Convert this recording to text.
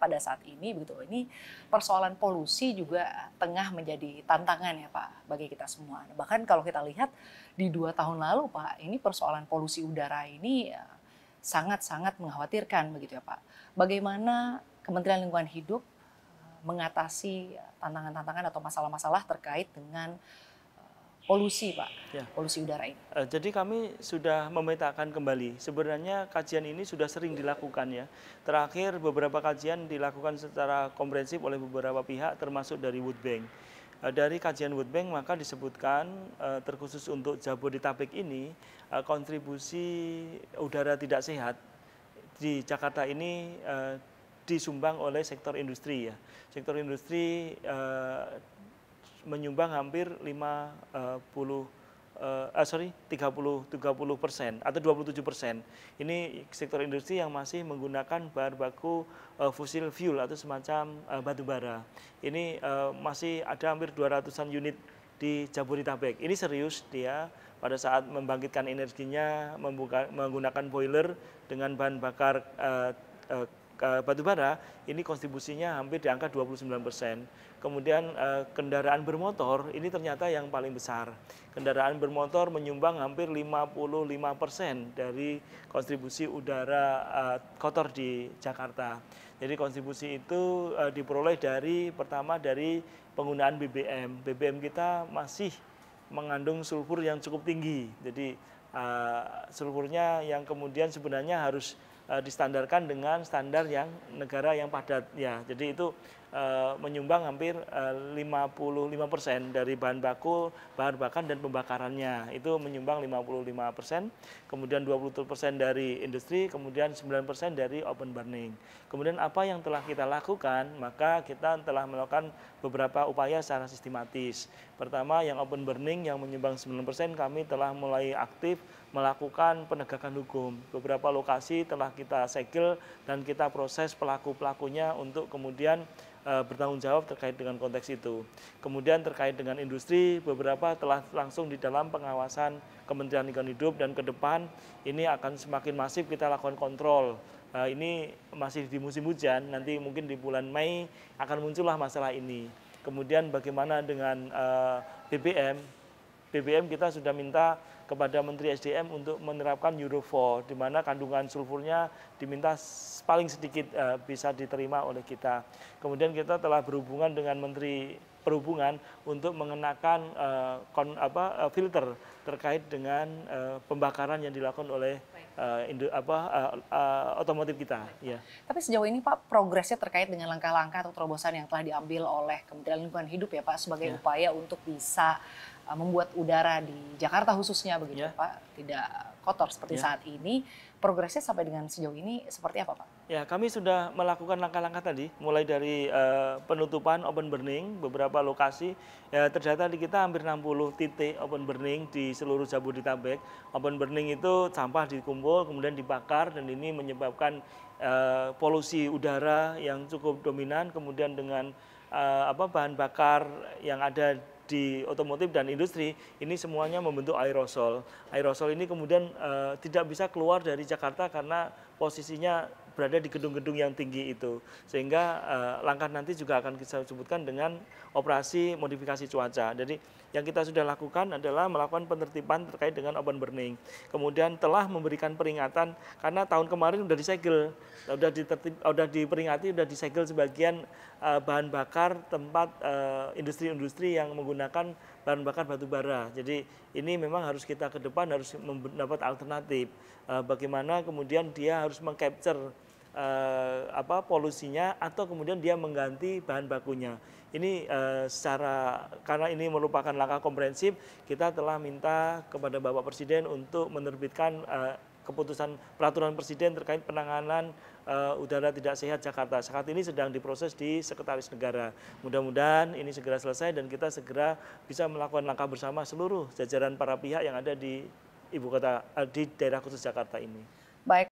pada saat ini begitu, ini persoalan polusi juga tengah menjadi tantangan ya Pak bagi kita semua. Bahkan kalau kita lihat di 2 tahun lalu Pak, ini persoalan polusi udara ini sangat-sangat mengkhawatirkan begitu ya Pak. Bagaimana Kementerian Lingkungan Hidup mengatasi tantangan-tantangan atau masalah-masalah terkait dengan polusi Pak, Ya. polusi udara ini? Jadi kami sudah memetakan kembali. Sebenarnya kajian ini sudah sering dilakukan ya. Terakhir beberapa kajian dilakukan secara komprehensif oleh beberapa pihak termasuk dari World Bank. Dari kajian World Bank maka disebutkan terkhusus untuk Jabodetabek ini kontribusi udara tidak sehat di Jakarta ini disumbang oleh sektor industri ya. Sektor industri menyumbang hampir 30% atau 27%. Ini sektor industri yang masih menggunakan bahan baku fosil fuel atau semacam batu bara. Ini masih ada hampir 200-an unit di Jabodetabek. Ini serius dia pada saat membangkitkan energinya menggunakan boiler dengan bahan bakar batu bara, ini kontribusinya hampir di angka 29%. Kemudian kendaraan bermotor ini ternyata yang paling besar. Kendaraan bermotor menyumbang hampir 55% dari kontribusi udara kotor di Jakarta. Jadi kontribusi itu diperoleh pertama dari penggunaan BBM. BBM kita masih mengandung sulfur yang cukup tinggi. Jadi sulfurnya yang kemudian sebenarnya harus distandarkan dengan standar yang negara yang padat ya. Jadi itu menyumbang hampir 55% dari bahan baku, bahan bakar dan pembakarannya. Itu menyumbang 55%, kemudian 20% dari industri, kemudian 9% dari open burning. Kemudian apa yang telah kita lakukan? Maka kita telah melakukan beberapa upaya secara sistematis. Pertama yang open burning yang menyumbang 9%, kami telah mulai aktif melakukan penegakan hukum. Beberapa lokasi telah kita segel dan kita proses pelaku-pelakunya untuk kemudian bertanggung jawab terkait dengan konteks itu. Kemudian terkait dengan industri, beberapa telah langsung di dalam pengawasan Kementerian Lingkungan Hidup dan ke depan ini akan semakin masif kita lakukan kontrol. Ini masih di musim hujan, nanti mungkin di bulan Mei akan muncullah masalah ini. Kemudian bagaimana dengan BBM? BBM kita sudah minta kepada Menteri SDM untuk menerapkan Euro 4, di mana kandungan sulfurnya diminta paling sedikit bisa diterima oleh kita. Kemudian kita telah berhubungan dengan Menteri Perhubungan untuk mengenakan filter terkait dengan pembakaran yang dilakukan oleh otomotif kita. Ya. Tapi sejauh ini Pak, progresnya terkait dengan langkah-langkah atau terobosan yang telah diambil oleh Kementerian Lingkungan Hidup ya Pak, sebagai upaya untuk bisa membuat udara di Jakarta khususnya begitu Pak, tidak kotor seperti saat ini. Progresnya sampai dengan sejauh ini seperti apa Pak? Ya, kami sudah melakukan langkah-langkah tadi, mulai dari penutupan open burning beberapa lokasi. Ya, terdata di kita hampir 60 titik open burning di seluruh Jabodetabek. Open burning itu sampah dikumpul kemudian dibakar dan ini menyebabkan polusi udara yang cukup dominan. Kemudian dengan bahan bakar yang ada di otomotif dan industri, ini semuanya membentuk aerosol. Aerosol ini kemudian tidak bisa keluar dari Jakarta karena posisinya berada di gedung-gedung yang tinggi itu. Sehingga langkah nanti juga akan kita sebutkan dengan operasi modifikasi cuaca. Jadi yang kita sudah lakukan adalah melakukan penertiban terkait dengan open burning. Kemudian telah memberikan peringatan karena tahun kemarin sudah disegel, sudah diperingati, sudah disegel sebagian bahan bakar tempat industri-industri yang menggunakan bahan bakar batu bara. Jadi ini memang harus kita ke depan harus mendapat alternatif. Bagaimana kemudian dia harus mengcapture polusinya atau kemudian dia mengganti bahan bakunya. Ini karena ini merupakan langkah komprehensif, kita telah minta kepada Bapak Presiden untuk menerbitkan keputusan peraturan Presiden terkait penanganan udara tidak sehat Jakarta. Saat ini sedang diproses di Sekretaris Negara. Mudah-mudahan ini segera selesai dan kita segera bisa melakukan langkah bersama seluruh jajaran para pihak yang ada di ibu kota di daerah khusus Jakarta ini. Baik.